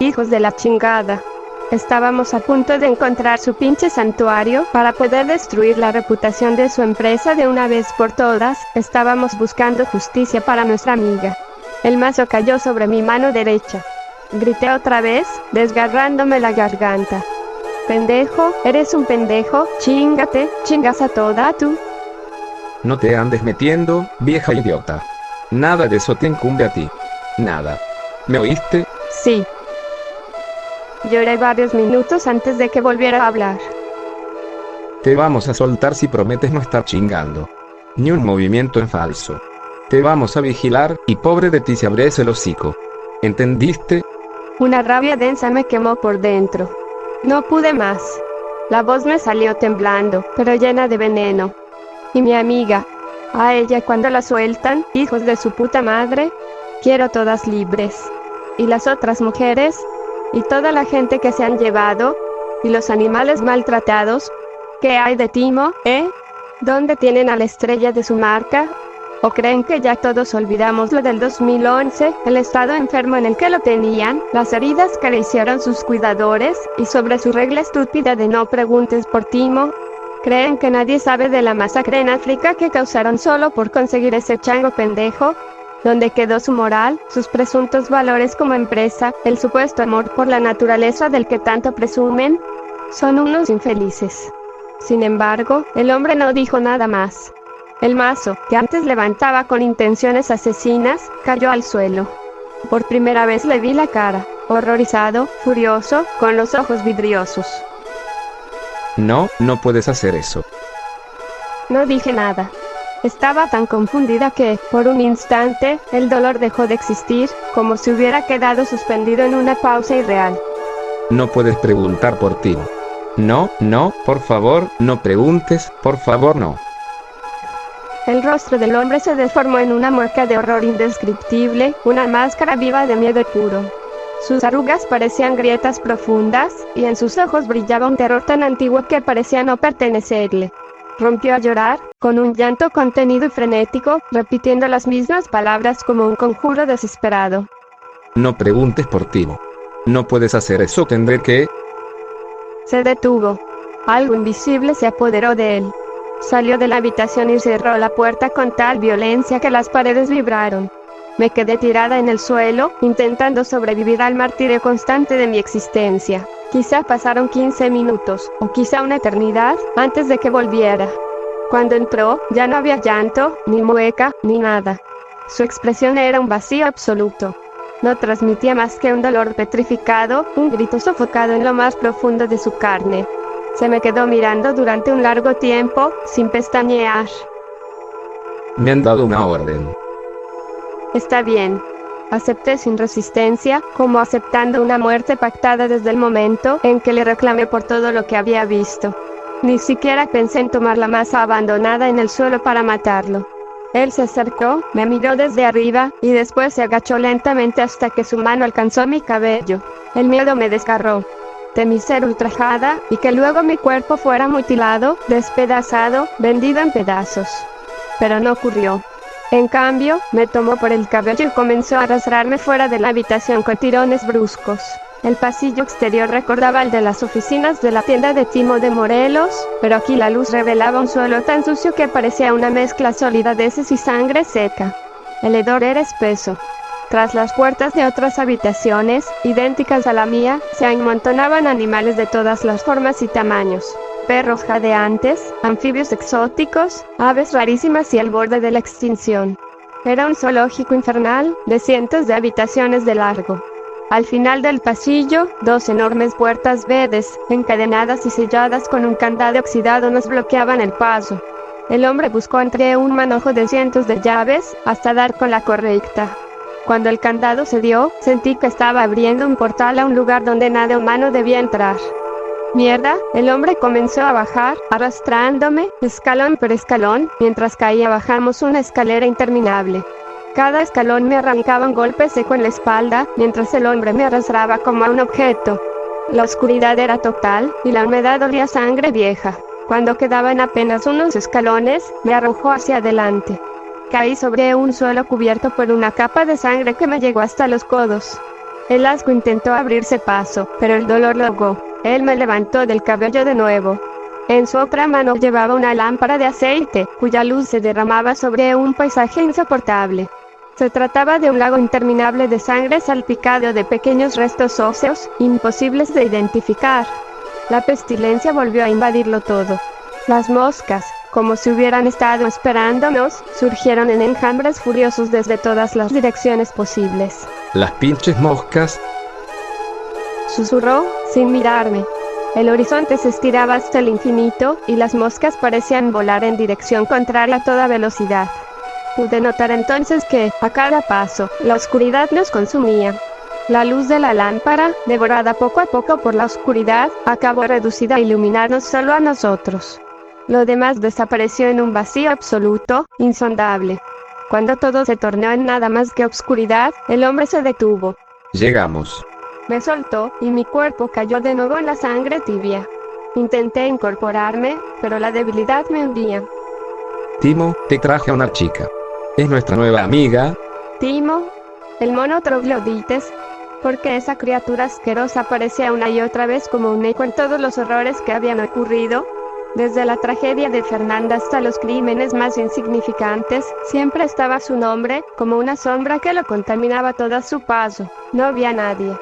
Hijos de la chingada. Estábamos a punto de encontrar su pinche santuario para poder destruir la reputación de su empresa de una vez por todas. Estábamos buscando justicia para nuestra amiga. El mazo cayó sobre mi mano derecha. Grité otra vez, desgarrándome la garganta. Pendejo, eres un pendejo, chíngate, chingas a toda tú. No te andes metiendo, vieja idiota. Nada de eso te incumbe a ti. Nada. ¿Me oíste? Sí. Lloré varios minutos antes de que volviera a hablar. Te vamos a soltar si prometes no estar chingando. Ni un movimiento en falso. Te vamos a vigilar, y pobre de ti si abres el hocico. ¿Entendiste? Una rabia densa me quemó por dentro. No pude más. La voz me salió temblando, pero llena de veneno. Y mi amiga, a ella cuando la sueltan, hijos de su puta madre, quiero todas libres. Y las otras mujeres, y toda la gente que se han llevado, y los animales maltratados. ¿Qué hay de Timo, ¿Dónde tienen a la estrella de su marca? ¿O creen que ya todos olvidamos lo del 2011, el estado enfermo en el que lo tenían, las heridas que le hicieron sus cuidadores, y sobre su regla estúpida de no preguntes por Timo? ¿Creen que nadie sabe de la masacre en África que causaron solo por conseguir ese chango pendejo? ¿Dónde quedó su moral, sus presuntos valores como empresa, el supuesto amor por la naturaleza del que tanto presumen? Son unos infelices. Sin embargo, el hombre no dijo nada más. El mazo, que antes levantaba con intenciones asesinas, cayó al suelo. Por primera vez le vi la cara, horrorizado, furioso, con los ojos vidriosos. No, no puedes hacer eso. No dije nada. Estaba tan confundida que, por un instante, el dolor dejó de existir, como si hubiera quedado suspendido en una pausa irreal. No puedes preguntar por ti. No, por favor, no preguntes, por favor no. El rostro del hombre se deformó en una mueca de horror indescriptible, una máscara viva de miedo puro. Sus arrugas parecían grietas profundas, y en sus ojos brillaba un terror tan antiguo que parecía no pertenecerle. Rompió a llorar, con un llanto contenido y frenético, repitiendo las mismas palabras como un conjuro desesperado. No preguntes por Timo. No puedes hacer eso, tendré que... Se detuvo. Algo invisible se apoderó de él. Salió de la habitación y cerró la puerta con tal violencia que las paredes vibraron. Me quedé tirada en el suelo, intentando sobrevivir al martirio constante de mi existencia. Quizá pasaron 15 minutos, o quizá una eternidad, antes de que volviera. Cuando entró, ya no había llanto, ni mueca, ni nada. Su expresión era un vacío absoluto. No transmitía más que un dolor petrificado, un grito sofocado en lo más profundo de su carne. Se me quedó mirando durante un largo tiempo, sin pestañear. Me han dado una orden. Está bien. Acepté sin resistencia, como aceptando una muerte pactada desde el momento en que le reclamé por todo lo que había visto. Ni siquiera pensé en tomar la masa abandonada en el suelo para matarlo. Él se acercó, me miró desde arriba, y después se agachó lentamente hasta que su mano alcanzó mi cabello. El miedo me desgarró. Temí ser ultrajada, y que luego mi cuerpo fuera mutilado, despedazado, vendido en pedazos. Pero no ocurrió. En cambio, me tomó por el cabello y comenzó a arrastrarme fuera de la habitación con tirones bruscos. El pasillo exterior recordaba el de las oficinas de la tienda de Timo de Morelos, pero aquí la luz revelaba un suelo tan sucio que parecía una mezcla sólida de heces y sangre seca. El hedor era espeso. Tras las puertas de otras habitaciones, idénticas a la mía, se amontonaban animales de todas las formas y tamaños. Perros jadeantes, anfibios exóticos, aves rarísimas y al borde de la extinción. Era un zoológico infernal, de cientos de habitaciones de largo. Al final del pasillo, dos enormes puertas verdes, encadenadas y selladas con un candado oxidado nos bloqueaban el paso. El hombre buscó entre un manojo de cientos de llaves, hasta dar con la correcta. Cuando el candado se dio, sentí que estaba abriendo un portal a un lugar donde nada humano debía entrar. Mierda, el hombre comenzó a bajar, arrastrándome, escalón por escalón, mientras caía bajamos una escalera interminable. Cada escalón me arrancaba un golpe seco en la espalda, mientras el hombre me arrastraba como a un objeto. La oscuridad era total, y la humedad olía a sangre vieja. Cuando quedaban apenas unos escalones, me arrojó hacia adelante. Caí sobre un suelo cubierto por una capa de sangre que me llegó hasta los codos. El asco intentó abrirse paso, pero el dolor lo ahogó. Él me levantó del cabello de nuevo. En su otra mano llevaba una lámpara de aceite, cuya luz se derramaba sobre un paisaje insoportable. Se trataba de un lago interminable de sangre salpicado de pequeños restos óseos, imposibles de identificar. La pestilencia volvió a invadirlo todo. Las moscas, como si hubieran estado esperándonos, surgieron en enjambres furiosos desde todas las direcciones posibles. Las pinches moscas. Susurró, sin mirarme. El horizonte se estiraba hasta el infinito, y las moscas parecían volar en dirección contraria a toda velocidad. Pude notar entonces que, a cada paso, la oscuridad nos consumía. La luz de la lámpara, devorada poco a poco por la oscuridad, acabó reducida a iluminarnos solo a nosotros. Lo demás desapareció en un vacío absoluto, insondable. Cuando todo se tornó en nada más que oscuridad, el hombre se detuvo. Llegamos. Me soltó, y mi cuerpo cayó de nuevo en la sangre tibia. Intenté incorporarme, pero la debilidad me hundía. Timo, te traje a una chica. Es nuestra nueva amiga. Timo, el mono troglodites, porque esa criatura asquerosa aparecía una y otra vez como un eco en todos los horrores que habían ocurrido. Desde la tragedia de Fernanda hasta los crímenes más insignificantes, siempre estaba su nombre, como una sombra que lo contaminaba todo a su paso. No había nadie.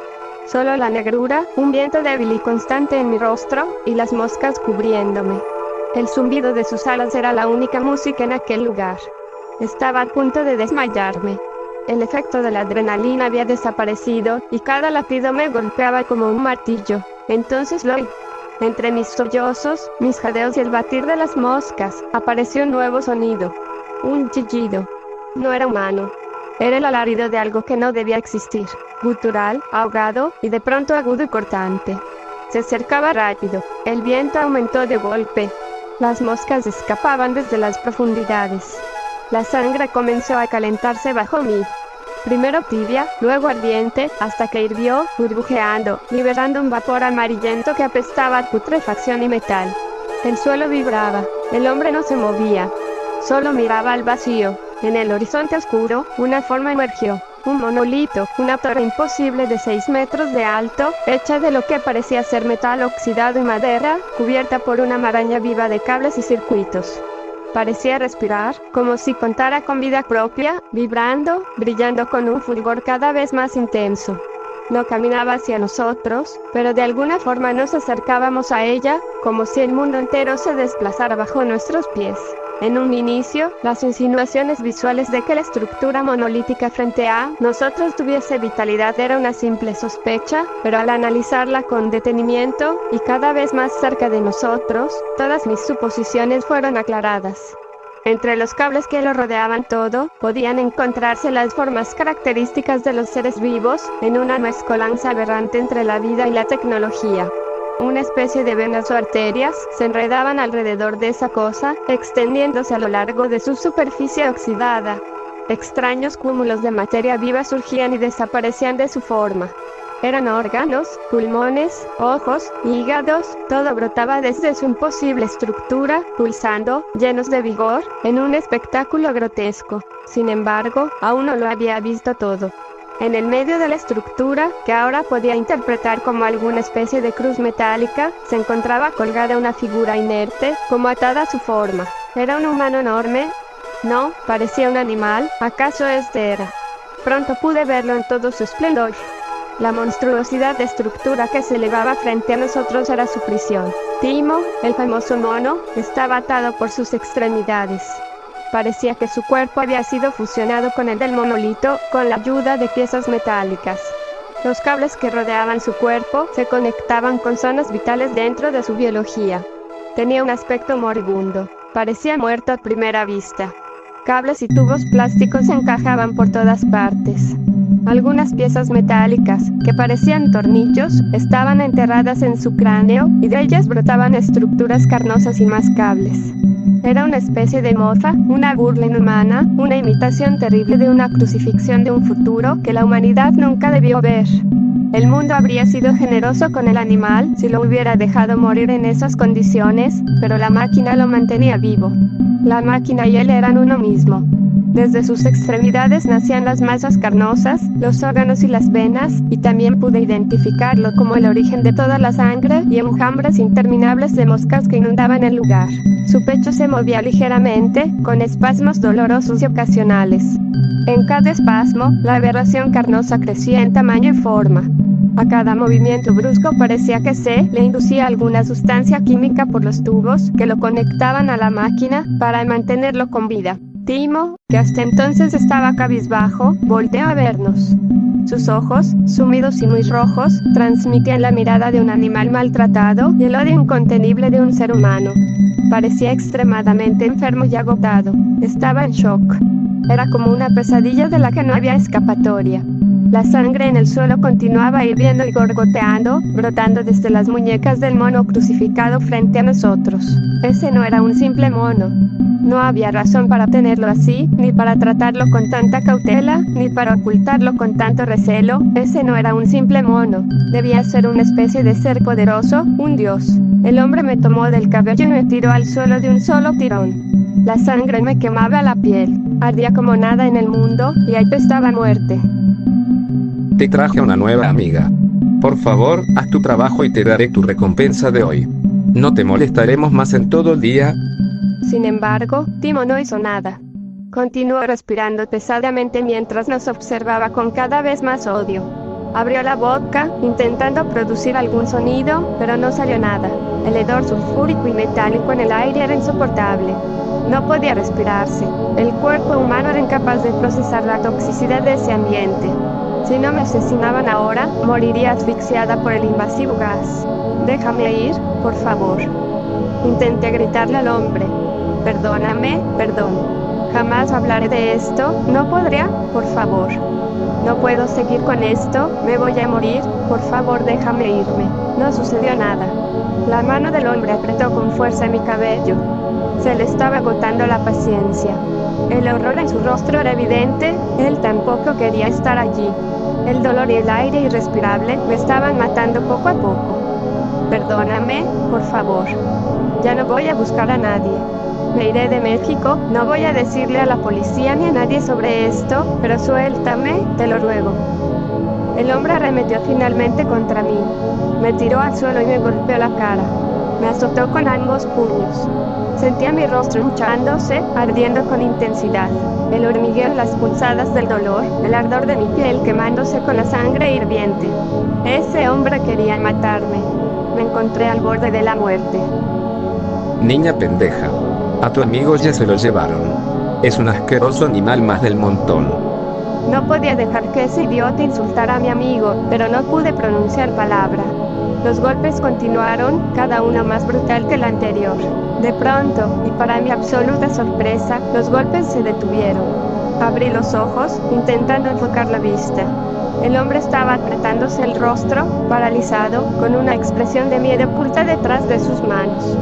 Solo la negrura, un viento débil y constante en mi rostro, y las moscas cubriéndome. El zumbido de sus alas era la única música en aquel lugar. Estaba a punto de desmayarme. El efecto de la adrenalina había desaparecido, y cada latido me golpeaba como un martillo. Entonces lo oí. Entre mis sollozos, mis jadeos y el batir de las moscas, apareció un nuevo sonido. Un chillido. No era humano. Era el alarido de algo que no debía existir. Gutural, ahogado, y de pronto agudo y cortante. Se acercaba rápido. El viento aumentó de golpe. Las moscas escapaban desde las profundidades. La sangre comenzó a calentarse bajo mí. Primero tibia, luego ardiente, hasta que hirvió, burbujeando, liberando un vapor amarillento que apestaba a putrefacción y metal. El suelo vibraba. El hombre no se movía. Solo miraba al vacío. En el horizonte oscuro, una forma emergió. Un monolito, una torre imposible de 6 metros de alto, hecha de lo que parecía ser metal oxidado y madera, cubierta por una maraña viva de cables y circuitos. Parecía respirar, como si contara con vida propia, vibrando, brillando con un fulgor cada vez más intenso. No caminaba hacia nosotros, pero de alguna forma nos acercábamos a ella, como si el mundo entero se desplazara bajo nuestros pies. En un inicio, las insinuaciones visuales de que la estructura monolítica frente a nosotros tuviese vitalidad era una simple sospecha, pero al analizarla con detenimiento, y cada vez más cerca de nosotros, todas mis suposiciones fueron aclaradas. Entre los cables que lo rodeaban todo, podían encontrarse las formas características de los seres vivos, en una mezcolanza aberrante entre la vida y la tecnología. Una especie de venas o arterias se enredaban alrededor de esa cosa, extendiéndose a lo largo de su superficie oxidada. Extraños cúmulos de materia viva surgían y desaparecían de su forma. Eran órganos, pulmones, ojos, hígados, todo brotaba desde su imposible estructura, pulsando, llenos de vigor, en un espectáculo grotesco. Sin embargo, aún no lo había visto todo. En el medio de la estructura, que ahora podía interpretar como alguna especie de cruz metálica, se encontraba colgada una figura inerte, como atada a su forma. ¿Era un humano enorme? No, parecía un animal. ¿Acaso este era? Pronto pude verlo en todo su esplendor. La monstruosidad de estructura que se elevaba frente a nosotros era su prisión. Timo, el famoso mono, estaba atado por sus extremidades. Parecía que su cuerpo había sido fusionado con el del monolito, con la ayuda de piezas metálicas. Los cables que rodeaban su cuerpo se conectaban con zonas vitales dentro de su biología. Tenía un aspecto moribundo. Parecía muerto a primera vista. Cables y tubos plásticos se encajaban por todas partes. Algunas piezas metálicas, que parecían tornillos, estaban enterradas en su cráneo, y de ellas brotaban estructuras carnosas y más cables. Era una especie de mofa, una burla inhumana, una imitación terrible de una crucifixión de un futuro que la humanidad nunca debió ver. El mundo habría sido generoso con el animal si lo hubiera dejado morir en esas condiciones, pero la máquina lo mantenía vivo. La máquina y él eran uno mismo. Desde sus extremidades nacían las masas carnosas, los órganos y las venas, y también pude identificarlo como el origen de toda la sangre y enjambres interminables de moscas que inundaban el lugar. Su pecho se movía ligeramente, con espasmos dolorosos y ocasionales. En cada espasmo, la aberración carnosa crecía en tamaño y forma. A cada movimiento brusco parecía que se le inducía alguna sustancia química por los tubos que lo conectaban a la máquina para mantenerlo con vida. Timo, que hasta entonces estaba cabizbajo, volteó a vernos. Sus ojos, sumidos y muy rojos, transmitían la mirada de un animal maltratado y el odio incontenible de un ser humano. Parecía extremadamente enfermo y agotado. Estaba en shock. Era como una pesadilla de la que no había escapatoria. La sangre en el suelo continuaba hirviendo y gorgoteando, brotando desde las muñecas del mono crucificado frente a nosotros. Ese no era un simple mono. No había razón para tenerlo así, ni para tratarlo con tanta cautela, ni para ocultarlo con tanto recelo. Ese no era un simple mono. Debía ser una especie de ser poderoso, un dios. El hombre me tomó del cabello y me tiró al suelo de un solo tirón. La sangre me quemaba la piel. Ardía como nada en el mundo, y apestaba a muerte. Te traje una nueva amiga. Por favor, haz tu trabajo y te daré tu recompensa de hoy. No te molestaremos más en todo el día. Sin embargo, Timo no hizo nada. Continuó respirando pesadamente mientras nos observaba con cada vez más odio. Abrió la boca, intentando producir algún sonido, pero no salió nada. El hedor sulfúrico y metálico en el aire era insoportable. No podía respirarse. El cuerpo humano era incapaz de procesar la toxicidad de ese ambiente. Si no me asesinaban ahora, moriría asfixiada por el invasivo gas. Déjame ir, por favor. Intenté gritarle al hombre. Perdóname, perdón. Jamás hablaré de esto, ¿no podría? Por favor. No puedo seguir con esto, me voy a morir, por favor déjame irme. No sucedió nada. La mano del hombre apretó con fuerza mi cabello. Se le estaba agotando la paciencia. El horror en su rostro era evidente, él tampoco quería estar allí. El dolor y el aire irrespirable me estaban matando poco a poco. Perdóname, por favor. Ya no voy a buscar a nadie. Me iré de México, no voy a decirle a la policía ni a nadie sobre esto, pero suéltame, te lo ruego. El hombre arremetió finalmente contra mí. Me tiró al suelo y me golpeó la cara. Me azotó con ambos puños. Sentía mi rostro hinchándose, ardiendo con intensidad. El hormigueo, las pulsadas del dolor, el ardor de mi piel quemándose con la sangre hirviente. Ese hombre quería matarme. Me encontré al borde de la muerte. Niña pendeja. A tu amigo ya se lo llevaron. Es un asqueroso animal más del montón. No podía dejar que ese idiota insultara a mi amigo, pero no pude pronunciar palabra. Los golpes continuaron, cada uno más brutal que el anterior. De pronto, y para mi absoluta sorpresa, los golpes se detuvieron. Abrí los ojos, intentando enfocar la vista. El hombre estaba apretándose el rostro, paralizado, con una expresión de miedo oculta detrás de sus manos.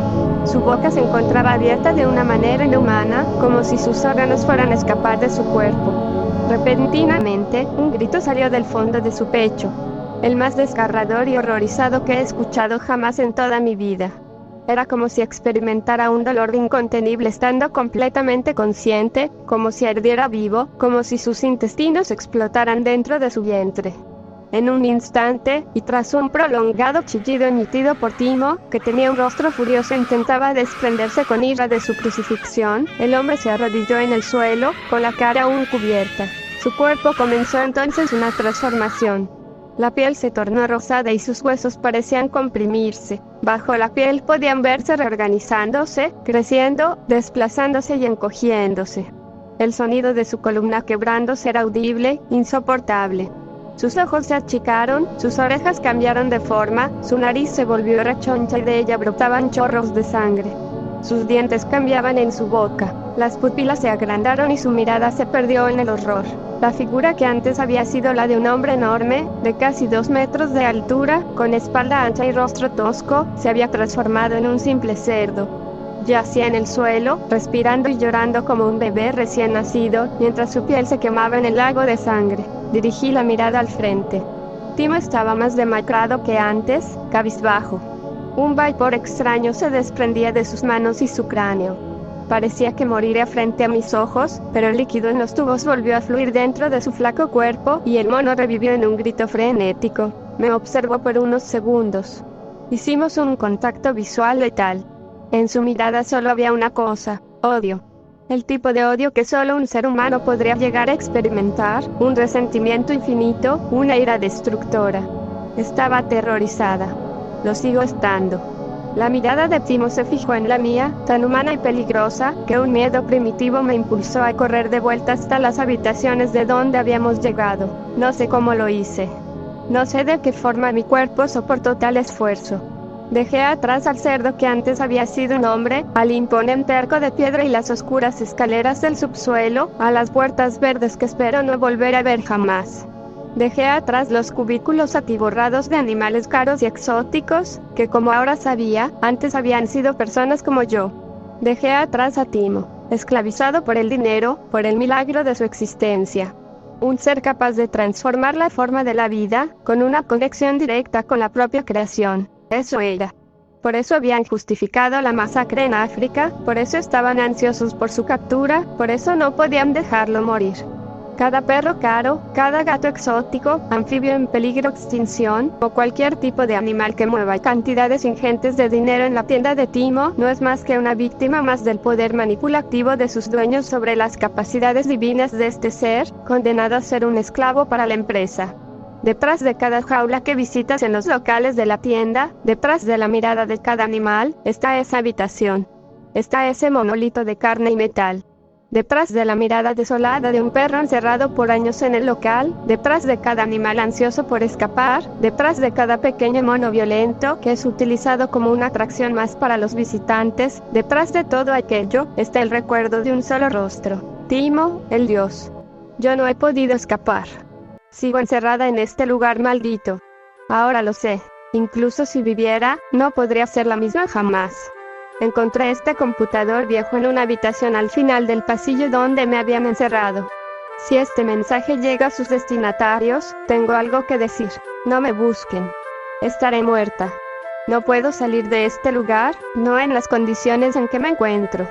Su boca se encontraba abierta de una manera inhumana, como si sus órganos fueran a escapar de su cuerpo. Repentinamente, un grito salió del fondo de su pecho. El más desgarrador y horrorizado que he escuchado jamás en toda mi vida. Era como si experimentara un dolor incontenible estando completamente consciente, como si ardiera vivo, como si sus intestinos explotaran dentro de su vientre. En un instante, y tras un prolongado chillido emitido por Timo, que tenía un rostro furioso e intentaba desprenderse con ira de su crucifixión, el hombre se arrodilló en el suelo, con la cara aún cubierta. Su cuerpo comenzó entonces una transformación. La piel se tornó rosada y sus huesos parecían comprimirse. Bajo la piel podían verse reorganizándose, creciendo, desplazándose y encogiéndose. El sonido de su columna quebrándose era audible, insoportable. Sus ojos se achicaron, sus orejas cambiaron de forma, su nariz se volvió rechoncha y de ella brotaban chorros de sangre. Sus dientes cambiaban en su boca, las pupilas se agrandaron y su mirada se perdió en el horror. La figura que antes había sido la de un hombre enorme, de casi 2 metros de altura, con espalda ancha y rostro tosco, se había transformado en un simple cerdo. Yacía en el suelo, respirando y llorando como un bebé recién nacido, mientras su piel se quemaba en el lago de sangre. Dirigí la mirada al frente. Timo estaba más demacrado que antes, cabizbajo. Un vapor extraño se desprendía de sus manos y su cráneo. Parecía que moriría frente a mis ojos, pero el líquido en los tubos volvió a fluir dentro de su flaco cuerpo, y el mono revivió en un grito frenético. Me observó por unos segundos. Hicimos un contacto visual letal. En su mirada solo había una cosa: odio. El tipo de odio que solo un ser humano podría llegar a experimentar, un resentimiento infinito, una ira destructora. Estaba aterrorizada. Lo sigo estando. La mirada de Timo se fijó en la mía, tan humana y peligrosa, que un miedo primitivo me impulsó a correr de vuelta hasta las habitaciones de donde habíamos llegado. No sé cómo lo hice. No sé de qué forma mi cuerpo soportó tal esfuerzo. Dejé atrás al cerdo que antes había sido un hombre, al imponente arco de piedra y las oscuras escaleras del subsuelo, a las puertas verdes que espero no volver a ver jamás. Dejé atrás los cubículos atiborrados de animales caros y exóticos, que como ahora sabía, antes habían sido personas como yo. Dejé atrás a Timo, esclavizado por el dinero, por el milagro de su existencia. Un ser capaz de transformar la forma de la vida, con una conexión directa con la propia creación. Eso era. Por eso habían justificado la masacre en África, por eso estaban ansiosos por su captura, por eso no podían dejarlo morir. Cada perro caro, cada gato exótico, anfibio en peligro de extinción, o cualquier tipo de animal que mueva cantidades ingentes de dinero en la tienda de Timo, no es más que una víctima más del poder manipulativo de sus dueños sobre las capacidades divinas de este ser, condenado a ser un esclavo para la empresa. Detrás de cada jaula que visitas en los locales de la tienda, detrás de la mirada de cada animal, está esa habitación. Está ese monolito de carne y metal. Detrás de la mirada desolada de un perro encerrado por años en el local, detrás de cada animal ansioso por escapar, detrás de cada pequeño mono violento que es utilizado como una atracción más para los visitantes, detrás de todo aquello, está el recuerdo de un solo rostro: Timo, el dios. Yo no he podido escapar. Sigo encerrada en este lugar maldito. Ahora lo sé. Incluso si viviera, no podría ser la misma jamás. Encontré este computador viejo en una habitación al final del pasillo donde me habían encerrado. Si este mensaje llega a sus destinatarios, tengo algo que decir. No me busquen. Estaré muerta. No puedo salir de este lugar, no en las condiciones en que me encuentro.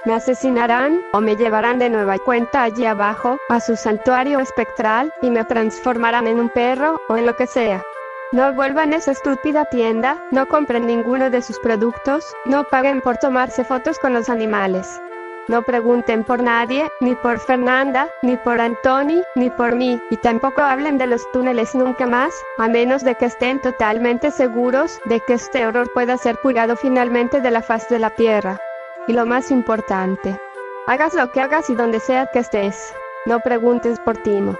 Me asesinarán, o me llevarán de nueva cuenta allí abajo, a su santuario espectral, y me transformarán en un perro, o en lo que sea. No vuelvan a esa estúpida tienda, no compren ninguno de sus productos, no paguen por tomarse fotos con los animales. No pregunten por nadie, ni por Fernanda, ni por Anthony, ni por mí, y tampoco hablen de los túneles nunca más, a menos de que estén totalmente seguros de que este horror pueda ser purgado finalmente de la faz de la tierra. Y lo más importante, hagas lo que hagas y donde sea que estés, no preguntes por Timo.